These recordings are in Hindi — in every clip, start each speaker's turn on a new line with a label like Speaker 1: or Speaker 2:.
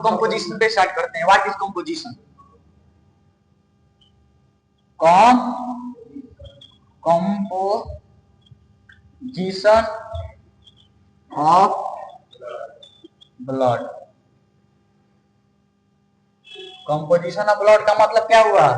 Speaker 1: कंपोजिशन पे स्टार्ट करते हैं। What is composition? Composition of blood. Composition of blood का मतलब क्या हुआ?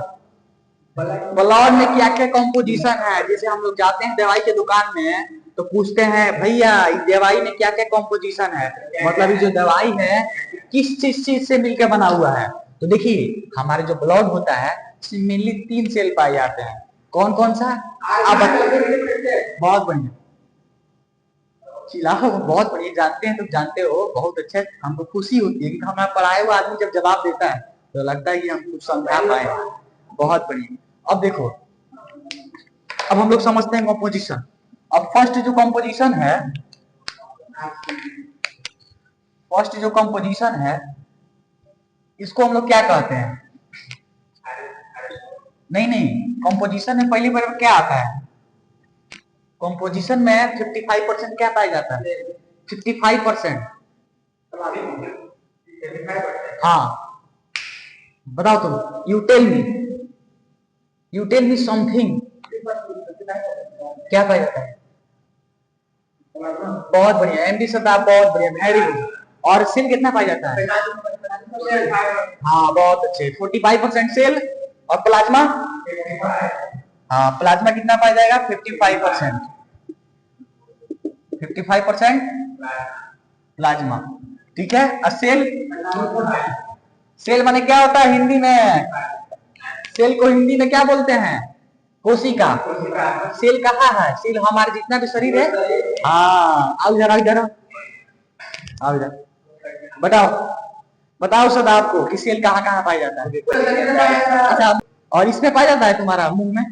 Speaker 1: ब्लड में क्या क्या कंपोजिशन है। जैसे हम लोग जाते हैं दवाई के दुकान में तो पूछते हैं भैया इस दवाई में क्या क्या कंपोजिशन है, मतलब ये जो दवाई है किस चीज से मिलकर बना हुआ है। तो देखिए हमारे जो ब्लड होता है इसमें मेनली 3 सेल पाए जाते हैं। कौन कौन सा? आप बहुत बढ़िया चिल्लाओ, बहुत बढ़िया जानते हैं, तुम जानते हो, बहुत अच्छा। हमको खुशी होती है कि हमारा पढ़ाए हुआ आदमी जब जवाब देता है तो लगता है कि हम कुछ समझा पाए। बहुत बढ़िया। अब देखो, अब हम लोग समझते हैं कंपोजिशन। अब फर्स्ट जो कंपोजिशन है, इसको हम लोग क्या कहते हैं? नहीं, कंपोजिशन में पहली बार क्या आता है? कंपोजिशन में 55% क्या पाया जाता है? 55%। हाँ बताओ तुम, यू टेल मी समथिंग। क्या पाया जाता है? बहुत बढ़िया एमडी शताब, बहुत बढ़िया, वेरी गुड। और सेल कितना पाया जाता है? हाँ बहुत अच्छे, 45% सेल। और प्लाज्मा? हाँ प्लाज्मा कितना पाया जाएगा? 55%। 55% प्लाज्मा, ठीक है। और सेल? सेल माने क्या होता है हिंदी में? सेल को हिंदी में क्या बोलते हैं? कोशिका। सेल कहाँ है? सेल हमारे जितना भी शरीर है। हाँ आओ इधर, आओ इधर, आओ इधर, बताओ बताओ सद आपको कि सेल कहाँ कहाँ पाया जाता है? अच्छा, और इसमें पाया जाता है तुम्हारा मुंह में?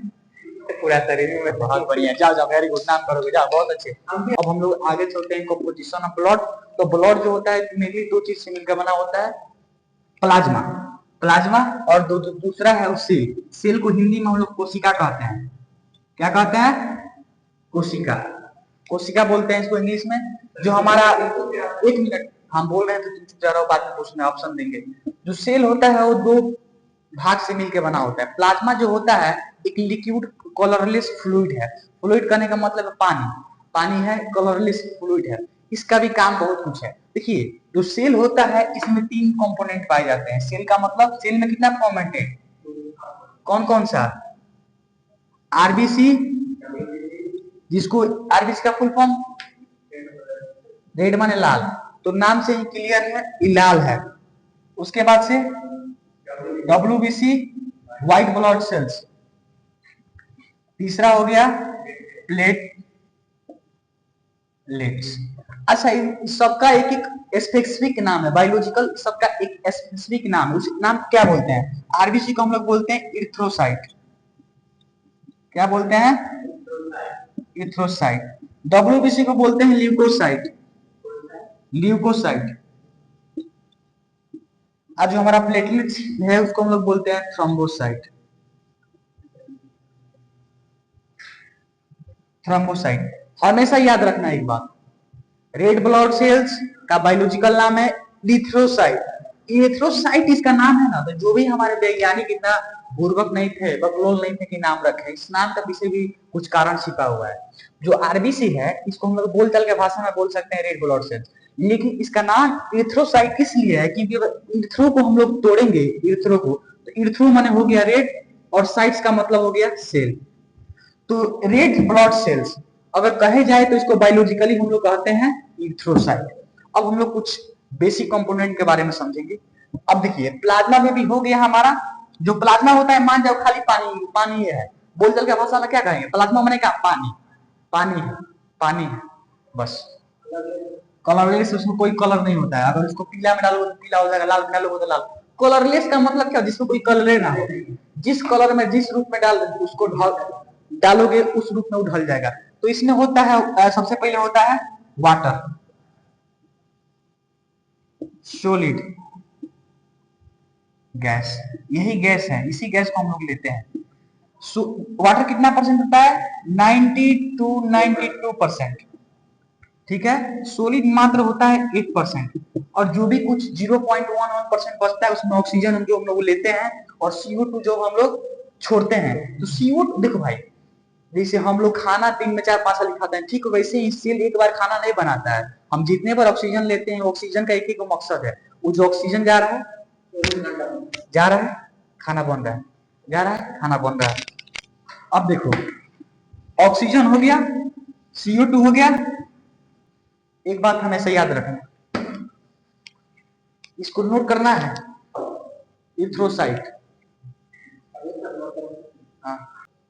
Speaker 1: पूरा शरीर में। बहुत बढ़िया, जाओ जाओ, वेरी गुड, नाम करोगे, जाओ, बहुत अच्छे। अब हम लोग आगे चलते हैं कंपोजिशन ऑफ ब्लड। तो ब्लड जो होता है मेनली 2 चीज से मिलकर बना होता है, प्लाज्मा, और दूसरा है सेल। सेल को हिंदी में हम लोग कोशिका कहते हैं। क्या कहते हैं? कोशिका। कोशिका बोलते हैं इसको इंग्लिश में। जो हमारा, 1 मिनट, हम बोल रहे हैं तो तुम चुप जा रहे हो, बाद में पूछना, ऑप्शन देंगे। जो सेल होता है वो 2 भाग से मिलकर बना होता है। प्लाज्मा जो होता है एक लिक्विड कलरलेस फ्लूइड है। फ्लूइड करने का मतलब है पानी है, कलरलेस फ्लूइड है। इसका भी काम बहुत कुछ है। देखिए जो सेल होता है इसमें 3 कंपोनेंट पाए जाते हैं। सेल का मतलब, सेल में कितना फॉर्मेट है? कौन कौन सा? आरबीसी, जिसको आरबीसी का फुल फॉर्म, रेड माने लाल, तो नाम से ही क्लियर है ये लाल है। उसके बाद से डब्ल्यूबीसी, व्हाइट ब्लड सेल्स। तीसरा हो गया प्लेटलेट्स। अच्छा, इन सबका एक एक स्पेसिफिक नाम है, बायोलॉजिकल सबका एक स्पेसिफिक नाम है। उस नाम क्या बोलते हैं? आरबीसी को हम लोग बोलते हैं इरिथ्रोसाइट। क्या बोलते हैं? इरिथ्रोसाइट। डब्ल्यूबीसी को बोलते हैं ल्यूकोसाइट। आज जो हमारा प्लेटलेट्स है उसको हम लोग बोलते हैं थ्रोम्बोसाइट। हमेशा याद रखना एक बात, रेड ब्लड सेल्स का बायोलॉजिकल नाम है इरिथ्रोसाइट। इरिथ्रोसाइट इसका नाम है ना, तो जो भी हमारे वैज्ञानिक इतना बुर्बक नहीं थे, बकलोल नहीं थे कि नाम रखे, इस नाम का पीछे भी कुछ कारण छिपा हुआ है। जो आरबीसी है इसको हम लोग बोलचाल के भाषा में बोल सकते हैं रेड ब्लड सेल्स, लेकिन इसका नाम इरिथ्रोसाइट इसलिए है क्योंकि इरिथ्रो को हम लोग तोड़ेंगे, इरिथ्रो को, तो इरिथ्रो माने हो गया रेड और साइट्स का मतलब हो गया सेल। तो रेड ब्लड सेल्स अगर कहे जाए तो इसको बायोलॉजिकली हम लोग कहते हैं इरिथ्रोसाइट। अब हम लोग कुछ बेसिक कंपोनेंट के बारे में समझेंगे। अब देखिए प्लाज्मा में भी हो गया हमारा, जो प्लाज्मा होता है मान जाओ खाली पानी है, बोलचाल के भाषा में क्या कहेंगे? प्लाज्मा माने क्या? पानी है बस, कलरलेस, उसमें कोई कलर नहीं होता है। अगर उसको पीला में डालोगे तो पीला हो जाएगा, लाल में डालोगे तो लाल। कलरलेस का मतलब क्या? जिसमें कोई कलर ना हो, जिस कलर में जिस रूप में डाल उसको डालोगे उस रूप में वो ढल जाएगा। तो इसमें होता है, सबसे पहले होता है वाटर, सॉलिड गैस, यही गैस है, इसी गैस को हम लोग लेते हैं। वाटर कितना परसेंट होता है? 90 to 92%, ठीक है, सोलिड मात्र होता है 8%, और जो भी कुछ 0.11% बचता है उसमें ऑक्सीजन जो हम लोग लेते हैं, और CO2 जो हम लोग छोड़ते हैं। तो CO2 देखो भाई, जैसे हम लोग खाना दिन में 4-5 साल खाते हैं, ठीक वैसे ही सेल एक बार खाना नहीं बनाता है। हम जितने बार ऑक्सीजन लेते हैं, ऑक्सीजन का एक ही मकसद है, वो जो ऑक्सीजन जा रहा है खाना बन रहा है, जा रहा है खाना बन रहा है। अब देखो, ऑक्सीजन हो गया, CO2 हो गया। एक बात हमेशा याद रखना, इसको नोट करना है, इथ्रोसाइट। हाँ,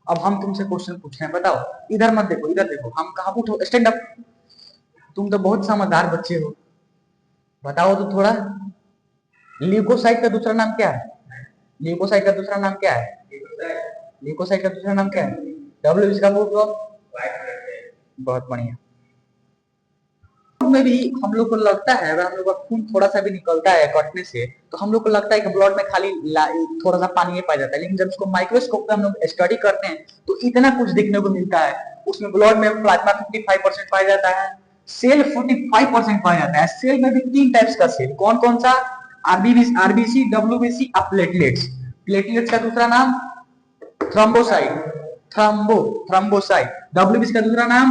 Speaker 1: अब हम तुमसे क्वेश्चन पूछ रहे हैं, बताओ। इधर मत देखो, इधर देखो, हम कहाँ, उठो, स्टैंड अप। तुम तो बहुत समझदार बच्चे हो, बताओ तो थोड़ा। ल्यूकोसाइट का दूसरा नाम क्या है? ल्यूकोसाइट का दूसरा नाम क्या है? ल्यूकोसाइट का दूसरा नाम क्या है? डब्ल्यू इसका फुल फॉर्म? बहुत बढ़िया। में भी हम लोग को लगता है, अगर हम लोग का खून थोड़ा सा भी निकलता है कटने से, तो हम लोग को लगता है कि ब्लड में खाली थोड़ा सा पानी ही पाया जाता है, लेकिन जब उसको माइक्रोस्कोप पे हम लोग स्टडी करते हैं तो इतना कुछ देखने को मिलता है। उसमें ब्लड में प्लाज्मा 55% पाया जाता है, सेल 45% पाया जाता है। सेल में भी 3 टाइप्स का सेल, कौन कौन सा? RBC, WBC, platelets. प्लेटलेट्स का दूसरा नाम थ्रोम्बोसाइट, थ्रोम्बोसाइट। डब्ल्यूबीसी का दूसरा नाम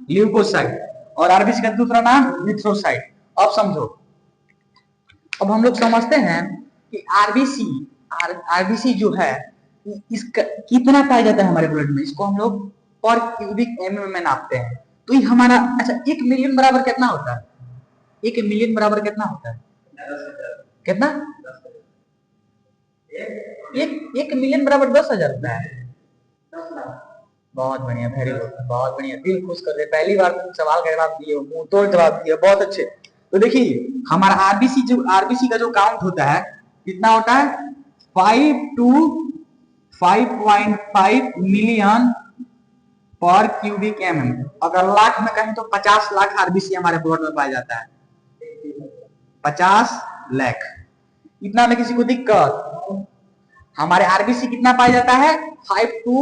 Speaker 1: ल्यूकोसाइट, और आरबीसी का दूसरा नाम इरिथ्रोसाइट। अब समझो, अब हम लोग समझते हैं कि आरबीसी जो है, इसका कितना पाया जाता है हमारे ब्लड में, इसको हम लोग पर क्यूबिक एमएम में नापते हैं। तो ये हमारा, अच्छा, 1 मिलियन बराबर कितना होता है? 1 मिलियन बराबर कितना होता है? कितना? 1 मिलियन बराबर 10,000 होता है। बहुत बढ़िया, वेरी गुड, बहुत बढ़िया, दिल खुश कर दे। पहली बार तुम सवाल का जवाब दिए हो, मुंह तोड़ जवाब दिए, बहुत अच्छे। तो देखिए, हमारा आरबीसी का जो काउंट होता है, कितना होता है? 5 to 5.5 million per cubic MM. अगर लाख में कहें तो 50 लाख आरबीसी हमारे ब्लड में पाया जाता है। 50 लाख, इतना में किसी को दिक्कत? हमारे आरबीसी कितना पाया जाता है? 5 to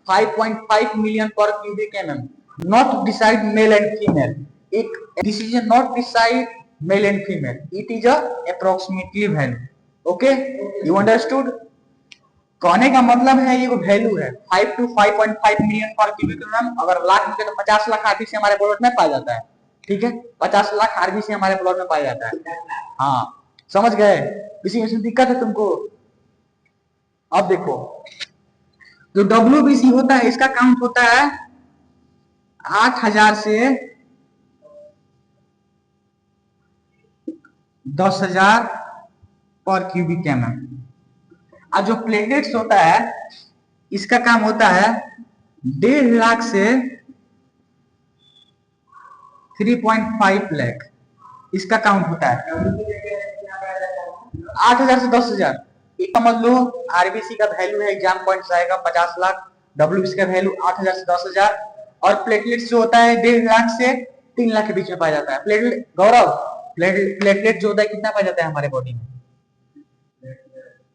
Speaker 1: 5.5 million per cubic mm. Not decide male and female, एक decision not decide male and female, it is approximately value. Okay, you understood? कहने का मतलब है ये वैल्यू है 5 to 5.5 million per cubic MM. अगर लाख में तो 50 लाख आरबीसी हमारे ब्लड में पाया जाता है। ठीक है, 50 लाख आरबीसी हमारे ब्लड में पाया जाता है। हाँ, समझ गए? किसी में दिक्कत है तुमको? अब देखो, जो डब्ल्यूबीसी होता है, इसका काउंट होता है 8,000 से 10,000 पर क्यूबिक एमएम। और जो प्लेटलेट्स होता है, इसका काम होता है 1.5 लाख से 3.5 लाख, इसका काउंट होता है 8,000 से 10,000। एक समझ लो, आरबीसी का वैल्यू है, एग्जाम पॉइंट्स आएगा 50 लाख, डब्ल्यूबीसी का वैल्यू 8,000 से 10,000, और प्लेटलेट्स जो होता है 1.5 लाख से 3 लाख के बीच में पाया जाता है। प्लेटलेट, गौरव, प्लेटलेट जो होता है कितना पाया जाता है हमारे बॉडी में?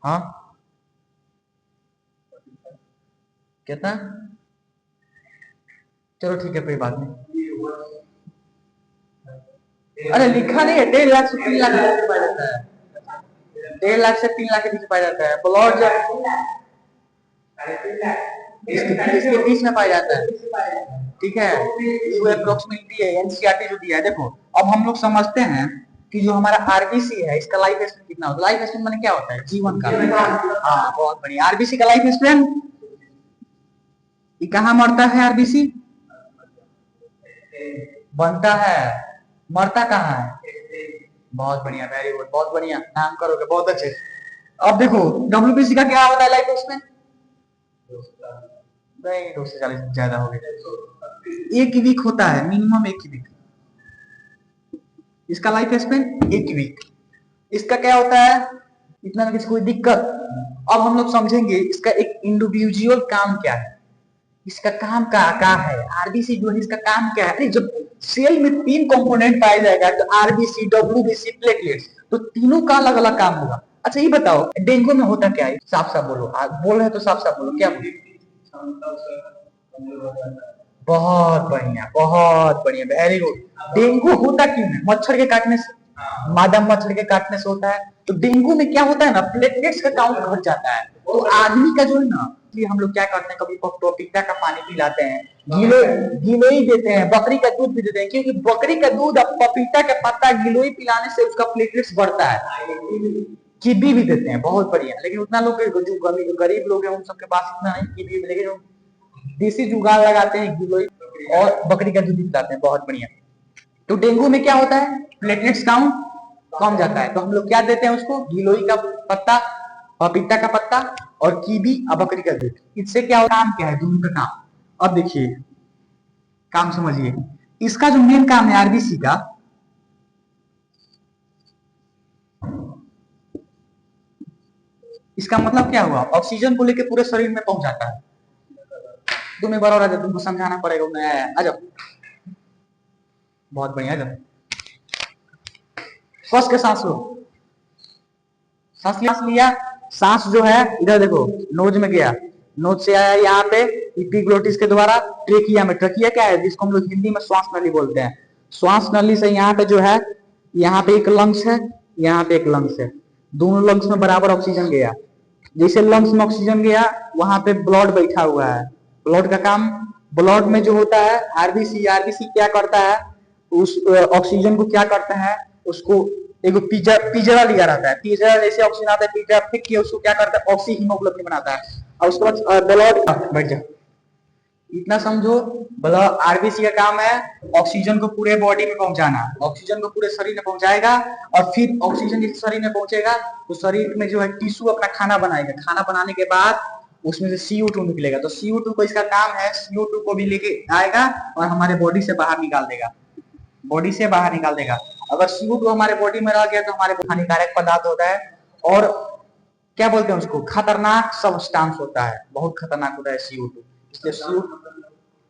Speaker 1: हाँ, कितना? चलो ठीक है, कोई बात नहीं। अरे लिखा नहीं है, 1.5 लाख से 3 लाख के बीच पाया जाता है। 1.5 लाख से 3 लाख के बीच पाया जाता है ब्लड, जब इसके बीच में पाया जाता है। ठीक है, ये अप्रोक्सीमेटली है, एनसीईआरटी जो दिया है। देखो, अब हम लोग समझते हैं कि जो हमारा आरबीसी है, इसका लाइफ स्पेन कितना होता है? लाइफ स्पेन माने क्या होता है? जीवन का। हाँ, बहुत बढ़िया। आरबीसी का लाइफ स्पेन, ये कहाँ मरता है आरबीसी? बनता है, मरता कहाँ है? बहुत बढ़िया, वेरी गुड, बहुत बढ़िया, नाम करोगे, बहुत अच्छे। अब देखो, डब्ल्यूबीसी का क्या होता है लाइफ स्पेन? नहीं, 240 ज्यादा हो गया, 1 वीक होता है, मिनिमम 1 वीक। इसका लाइफ स्पेन 1 वीक। इसका क्या होता है? इतना में किसी कोई दिक्कत? अब हम लोग समझेंगे इसका एक इंडिविजुअल काम क्या है, इसका काम क्या है। आरबीसी जो है, इसका काम क्या है? जब सेल में 3 कंपोनेंट पाया जाएगा, तो आरबीसी, डब्ल्यूबीसी, प्लेटलेट्स, तो तीनों का अलग अलग काम होगा। अच्छा, ये बताओ, डेंगू में होता क्या है? साफ साफ बोलो, बोल रहे तो साफ साफ बोलो, क्या बोलो? बहुत बढ़िया, वेरी गुड। डेंगू होता क्यों है? मच्छर के काटने से, मादा मच्छर के काटने से होता है। तो डेंगू में क्या होता है ना, प्लेटलेट्स का काउंट घट जाता है। तो आदमी का जो है ना, इसलिए हम लोग क्या करते हैं, कभी पपीता का पानी पिलाते हैं, गिलोई देते हैं, बकरी का दूध भी देते हैं, क्योंकि बकरी का दूध और पपीता का पत्ता गिलोई पिलाने से उसका प्लेटलेट्स बढ़ता है। कीवी भी देते हैं, बहुत बढ़िया। लेकिन उतना लोग जो गरीब लोग हैं उन सबके पास इतना नहीं कीवी, लेकिन देसी जुगाड़ लगाते हैं, गिलोई और बकरी का दूध पिलाते हैं, बहुत बढ़िया। तो डेंगू में क्या होता है, प्लेटलेट्स काउंट कम जाता है। तो हम लोग क्या देते हैं उसको, गिलोई का पत्ता, पपीता का पत्ता और कीवी और बकरी का दूध। इससे क्या होता है, काम क्या है, दोनों का काम। अब देखिए, काम समझिए। इसका जो मेन काम है आरबीसी का, इसका मतलब क्या हुआ, ऑक्सीजन को लेकर पूरे शरीर में पहुंच जाता है। तुम एक बार और आ जाओ, तुमको समझाना पड़ेगा, मैं आया आ जाओ, बहुत बढ़िया, आ जाओ। कस के सांस लो, सांस लिया, सांस जो है इधर देखो, नोज में गया, नोज से आया यहाँ पे इपिग्लोटिस के द्वारा ट्रेकिया में। ट्रेकिया क्या है, जिसको हम लोग हिंदी में श्वास नली बोलते हैं। श्वास नली से यहाँ पे जो है, यहाँ पे एक लंग्स है, यहाँ पे एक लंग्स है, दोनों लंग्स में बराबर ऑक्सीजन गया। जैसे लंग्स में ऑक्सीजन गया, वहां पे ब्लड बैठा हुआ है। ब्लड का काम, ब्लड में जो होता है आरबीसी, आरबीसी क्या करता है, उस ऑक्सीजन को क्या करता है, उसको एक पिजरा लिया रहता है, पिजरा जैसे ऑक्सीजन आता है, पिजरा फेंक के उसको क्या करता है, ऑक्सी हीमोग्लोबिन बनाता है। और उसके बाद ब्लड, बैठ जा, इतना समझो। ब्लड, आरबीसी का काम है ऑक्सीजन को पूरे बॉडी में पहुंचाना, ऑक्सीजन को पूरे शरीर में पहुंचाएगा। और फिर ऑक्सीजन जिस शरीर में पहुंचेगा, तो शरीर में जो है टिश्यू अपना खाना बनाएगा, खाना बनाने के बाद उसमें से CO2 निकलेगा। तो CO2 को, इसका काम है CO2 को भी लेके आएगा और हमारे बॉडी से बाहर निकाल देगा, बॉडी से बाहर निकाल देगा। अगर CO2 हमारे बॉडी में रह गया तो हमारे हानिकारक पदार्थ होता है, और क्या बोलते हैं उसको, खतरनाक सब्सटेंस होता है, बहुत खतरनाक होता है CO2। इसलिए CO2,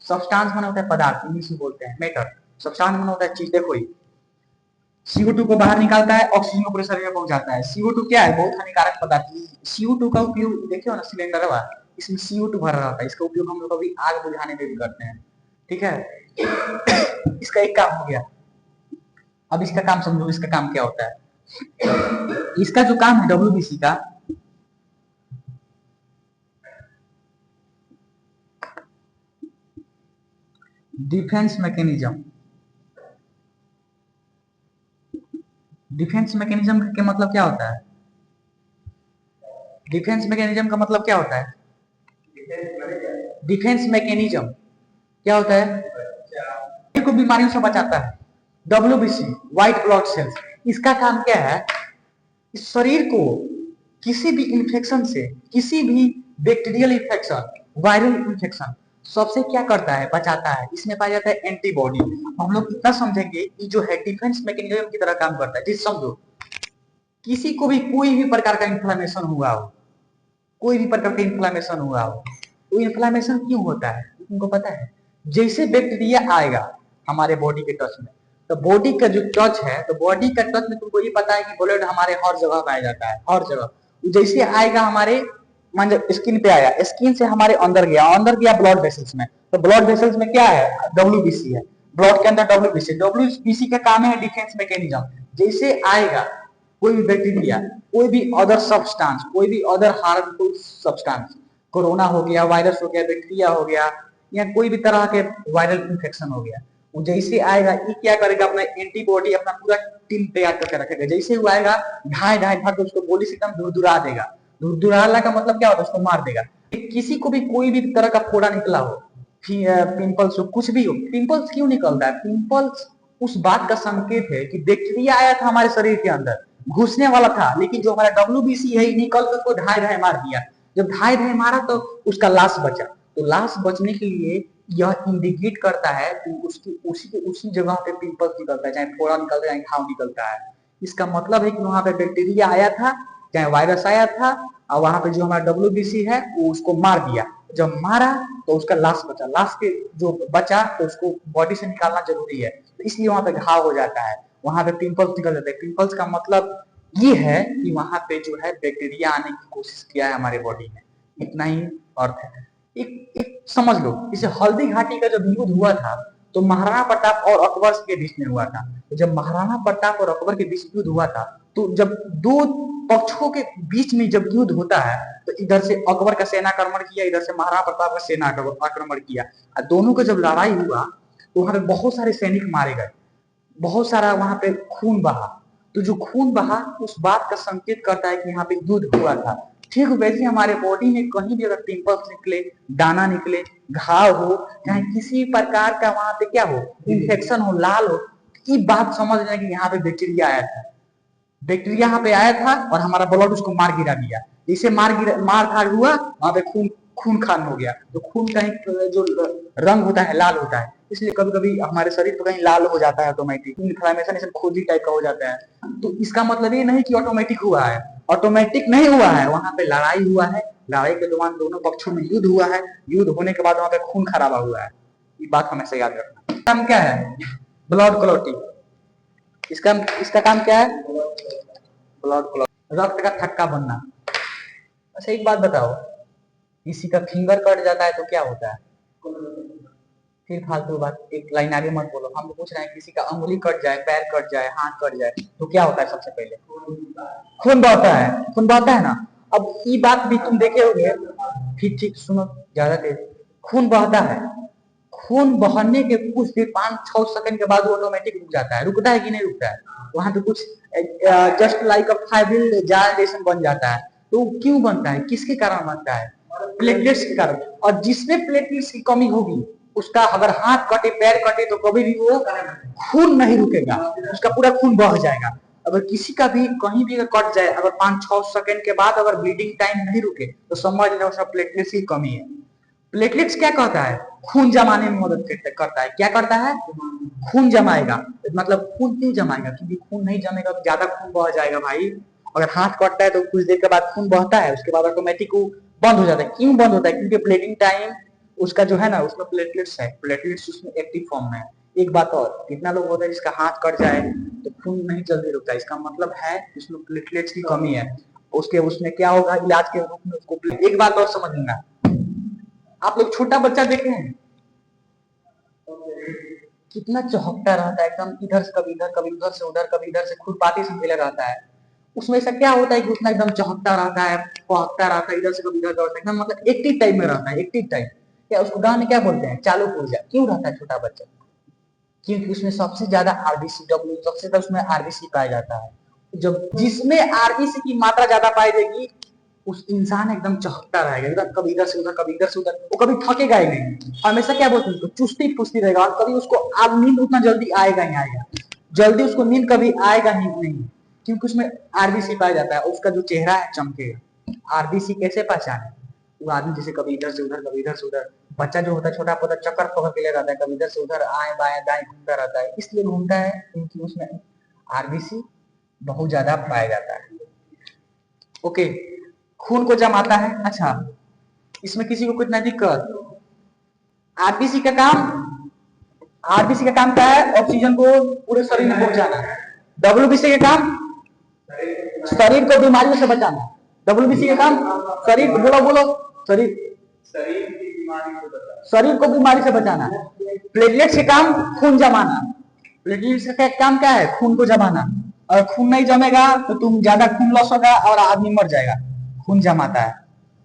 Speaker 1: सब्सटेंस माने होता है पदार्थ, इंग्लिश में बोलते हैं मैटर, सब्सटेंस माने होता है चीज। देखो CO2 को बाहर निकालता है, ऑक्सीजन को पूरे शरीर में पहुंचाता है। CO2 क्या है, बहुत हानिकारक पदार्थ। CO2 का उपयोग देखियो ना, सिलेंडर है, इसमें CO2 भरा रहता है, इसका उपयोग हम लोग कभी आग बुझाने में भी करते हैं, ठीक है। इसका एक काम हो गया। अब इसका काम समझो, इसका काम क्या होता है। इसका जो काम है WBC का, डिफेंस मैकेनिज्म। डिफेंस मैकेनिज्म का मतलब क्या होता है, डिफेंस मैकेनिज्म का मतलब क्या होता है, डिफेंस मैकेनिज्म क्या होता है, को बीमारियों से बचाता है। WBC, व्हाइट ब्लड सेल्स, इसका काम क्या है, इस शरीर को किसी भी इंफेक्शन से, किसी भी बैक्टीरियल इंफेक्शन, वायरल इंफेक्शन, सबसे क्या करता है, बचाता है। इसमें पाया जाता है एंटीबॉडी। हम लोग इतना समझेंगे कि जो है डिफेंस मैकेनिज्म की तरह काम करता है। जिस समझो, किसी को भी कोई भी प्रकार का इन्फ्लेमेशन हुआ हो, कोई भी प्रकार का इन्फ्लेमेशन हुआ हो, तो इन्फ्लेमेशन क्यों होता है तुमको पता है, जैसे बैक्टीरिया आएगा हमारे बॉडी के टच में, तो बॉडी का जो टच है, तो बॉडी का टच में तुमको ये पता है कि ब्लड हमारे हर जगह पाया जाता है, हर जगह। जैसे आएगा हमारे, मान स्किन पे आया, स्किन से हमारे अंदर गया, अंदर गया ब्लड वेसल्स में, तो ब्लड वेसल्स में क्या है, WBC है, ब्लड के अंदर WBC। WBC का काम है डिफेंस मैकेनिज्म। जैसे आएगा कोई भी बैक्टीरिया, कोई भी अदर सब्सटेंस, कोई भी अदर हार्मफुल सब्सटेंस, कोरोना हो गया, वायरस हो गया, बैक्टीरिया हो गया, या कोई भी तरह के वायरल इंफेक्शन हो गया, वो जैसे आएगा ये क्या करेगा, अपना एंटीबॉडी, अपना पूरा टीम तैयार करके रखेगा। जैसे वो आएगा, ढाई ढाई भाग उसको बॉडी से एकदम धुरधुरा देगा। धुरधुराला का मतलब क्या होता है, उसको मार देगा। किसी को भी कोई भी तरह का फोड़ा निकला हो, पिंपल्स हो, कुछ भी हो, पिंपल्स क्यों निकलता है, पिंपल्स उस बात का संकेत है कि बैक्टीरिया आया था हमारे शरीर के अंदर, घुसने वाला था, लेकिन जो हमारा WBC है निकल कर उसको ढाई ढाई मार दिया। जब ढाई ढाई मारा तो उसका लाश बचा। तो लाश बचने के लिए यह इंडिकेट करता है कि उसकी उसी जगह पे पिंपल्स निकलता है, चाहे फोड़ा निकलता है, चाहे घाव निकलता है। इसका मतलब है कि वहां पे बैक्टीरिया आया था, चाहे वायरस आया था, और वहां पे जो हमारा WBC है वो उसको मार दिया। जब मारा तो उसका लाश बचा, लाश के जो बचा तो उसको बॉडी से निकालना जरूरी है, तो इसलिए वहां पे घाव हो जाता है, वहां पे पिंपल्स निकल जाते हैं। पिंपल्स का मतलब ये है कि वहां पे जो है बैक्टीरिया आने की कोशिश किया है हमारे बॉडी में, इतना ही अर्थ है। एक समझ लो, इसे हल्दी घाटी का जब युद्ध हुआ था तो महाराणा प्रताप और अकबर के बीच में हुआ था। तो जब महाराणा प्रताप और अकबर के बीच युद्ध हुआ था, तो जब दो पक्षों के बीच में जब युद्ध होता है, तो इधर से अकबर का सेना आक्रमण किया, इधर से महाराणा प्रताप का सेना आक्रमण किया, और दोनों का जब लड़ाई हुआ तो वहां पे बहुत सारे सैनिक मारे गए, बहुत सारा वहां पे खून बहा। तो जो खून बहा उस बात का संकेत करता है कि यहाँ पे युद्ध हुआ था। ठीक वैसे हमारे बॉडी में कहीं भी अगर पिंपल्स निकले, दाना निकले, घाव हो, चाहे किसी प्रकार का वहां पे क्या हो, इन्फेक्शन हो, लाल हो, ये बात समझ लें कि यहाँ पे बैक्टीरिया आया था। बैक्टीरिया यहाँ पे आया था और हमारा ब्लड उसको मार गिरा दिया। इसे मार धाड़ हुआ, वहां पे खून खून खान हो गया। तो खून का जो रंग होता है लाल होता है, इसलिए कभी कभी हमारे शरीर तो कहीं लाल हो जाता है, ऑटोमेटिक इन्फ्लेमेशन, खोजी टाइप का हो जाता है। तो इसका मतलब ये नहीं कि ऑटोमेटिक हुआ है, ऑटोमेटिक नहीं हुआ है, वहां पे लड़ाई हुआ है, लड़ाई के दौरान दोनों पक्षों में युद्ध हुआ है, युद्ध होने के बाद वहां पे खून खराबा हुआ है। ये बात हमेशा याद रखना। काम क्या है? Blood clotting. इसका इसका काम क्या है? ब्लड क्लॉट, रक्त का थक्का बनना। अच्छा एक बात बताओ, किसी का फिंगर कट जाता है तो क्या होता है? फिर फालतू बात, एक लाइन आगे मत बोलो। हम पूछ रहे हैं किसी का अंगुली कट जाए, पैर कट जाए, हाथ कट जाए तो क्या होता है? सबसे पहले खून बहता है, खून बहता है ना। अब ये बात भी तुम देखे होंगे, ठीक ठीक सुनो ज्यादा तेज। खून बहता है, खून बहने के कुछ देर 5-6 सेकंड के बाद वो ऑटोमेटिक रुक जाता है। रुकता है कि नहीं रुकता है? वहां पे कुछ जस्ट लाइक अ फाइब्रिल जार जैसा बन जाता है। तो क्यों बनता है, किसके कारण बनता है? प्लेटलेट्स के कारण। और जिसमें प्लेटलेट्स की कमी होगी, उसका अगर हाथ कटे, पैर कटे, तो कभी भी वो खून नहीं रुकेगा, उसका पूरा खून बह जाएगा। अगर किसी का भी कहीं भी अगर कट जाए, अगर 5-6 सेकंड के बाद अगर ब्लीडिंग टाइम नहीं रुके, तो समझ लो उसका प्लेटलेट्स की कमी है। प्लेटलेट्स क्या करता है? खून जमाने में मदद करता है। क्या करता है? खून जमाएगा। मतलब खून क्यों जमाएगा? क्योंकि खून नहीं जमेगा तो ज्यादा खून बह जाएगा भाई। अगर हाथ कटता है तो कुछ देर के बाद खून बहता है, उसके बाद ऑटोमेटिक वो बंद हो जाता है। क्यों बंद होता है? क्योंकि ब्लीडिंग टाइम उसका जो है ना, उसमें प्लेटलेट्स है, प्लेटलेट्स उसमें एक्टिव फॉर्म में है। एक बात और, कितना लोग होता है जिसका हाथ कट जाए तो खून नहीं जल्दी रुकता है, इसका मतलब है उसमें प्लेटलेट्स की कमी है। उसके उसमें क्या होगा, इलाज के रूप में उसको एक बात और समझ लेना। आप लोग छोटा बच्चा देखे हैं, कितना चौहकता रहता है, एकदम इधर से कभी इधर, कभी उधर से उधर, कभी इधर से खुरपाती से मिला रहता है। उसमें ऐसा क्या होता है कि उतना एकदम चौहकता रहता है, पहकता रहता है, इधर से कभी इधर दौड़ता है, एकदम मतलब एक्टिव टाइप में रहता है, एक्टिव टाइप। क्या उसको गांव में क्या बोलते हैं? चालू ऊर्जा। क्यों रहता है छोटा बच्चा? क्योंकि उसमें सबसे ज्यादा आरबीसी, डब्ल्यू सबसे ज्यादा उसमें आरबीसी पाया जाता है। जब जिसमें आरबीसी की मात्रा ज्यादा पाई जाएगी, उस इंसान एकदम चहकता रहेगा, एकदम कभी इधर से उधर, कभी इधर से उधर, वो कभी थकेगा ही नहीं, हमेशा क्या बोलते हैं, चुस्ती फुस्ती रहेगा। और कभी उसको अब नींद उतना जल्दी आएगा ही आएगा, जल्दी उसको नींद कभी आएगा ही नहीं, क्योंकि उसमें आरबीसी पाया जाता है। उसका जो चेहरा है चमकेगा। आरबीसी कैसे पहचाने? वो आदमी जैसे कभी इधर से उधर, कभी इधर से उधर, बच्चा जो होता है छोटा पोता चक्कर पकड़ के ले रहता है, कभी इधर से उधर, आए बाएं दाएं घूमता रहता है। इसलिए घूमता है क्योंकि उसमें आरबीसी बहुत ज्यादा पाया जाता है। ओके, खून को जमाता है। अच्छा, इसमें किसी को कितना दिक्कत? आरबीसी का काम, आरबीसी का काम क्या है? ऑक्सीजन को पूरे शरीर में पहुंचाना। डब्ल्यूबीसी का काम शरीर को बीमारियों से बचाना। डब्ल्यूबीसी का काम शरीर, बोलो बोलो, शरीर शरीर को बीमारी से बचाना। प्लेटलेट्स के काम खून जमाना। प्लेटलेट्स का काम क्या है? खून को जमाना। और खून नहीं जमेगा तो तुम ज्यादा खून लॉस होगा और आदमी मर जाएगा। खून जमाता है,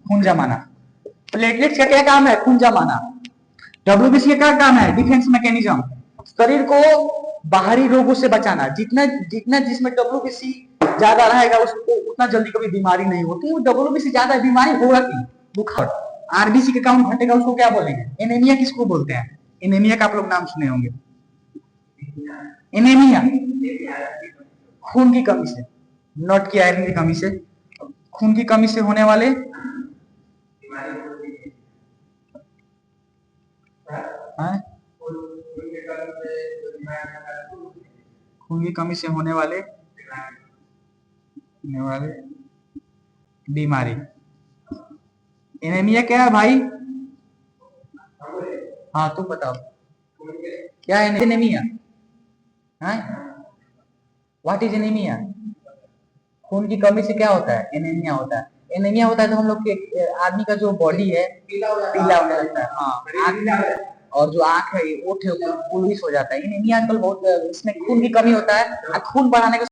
Speaker 1: खून जमाना। प्लेटलेट्स का क्या काम है? खून जमाना। डब्ल्यूबीसी का क्या काम है? डिफेंस मैकेनिज्म, शरीर को बाहरी रोगों से बचाना। जितना जितना जिसमें डब्ल्यूबीसी ज्यादा रहेगा उसको उतना जल्दी कभी बीमारी नहीं होती। वो डब्ल्यूबीसी ज्यादा बीमारी होगा कि बुखार। आरबीसी का काउंट घटेगा, उसको क्या बोलेंगे? एनीमिया किसको बोलते हैं? एनीमिया का आप लोग नाम सुने होंगे। एनीमिया खून की कमी से, नॉट की आयरन की कमी से, खून की कमी से होने वाले खून की कमी से होने वाले बीमारी। एनीमिया क्या है भाई? हाँ तुम बताओ क्या है एनीमिया? What is anaemia? खून की कमी से क्या होता है? एनीमिया होता है। एनीमिया होता है तो हम लोग के आदमी का जो बॉडी है पीला होने लगता है। हाँ, आँख और जो आँख है, ओठ है, पुलिस हो जाता है। एनीमिया आजकल बहुत इसमें खून की कमी होता है, खून बढ़ाने का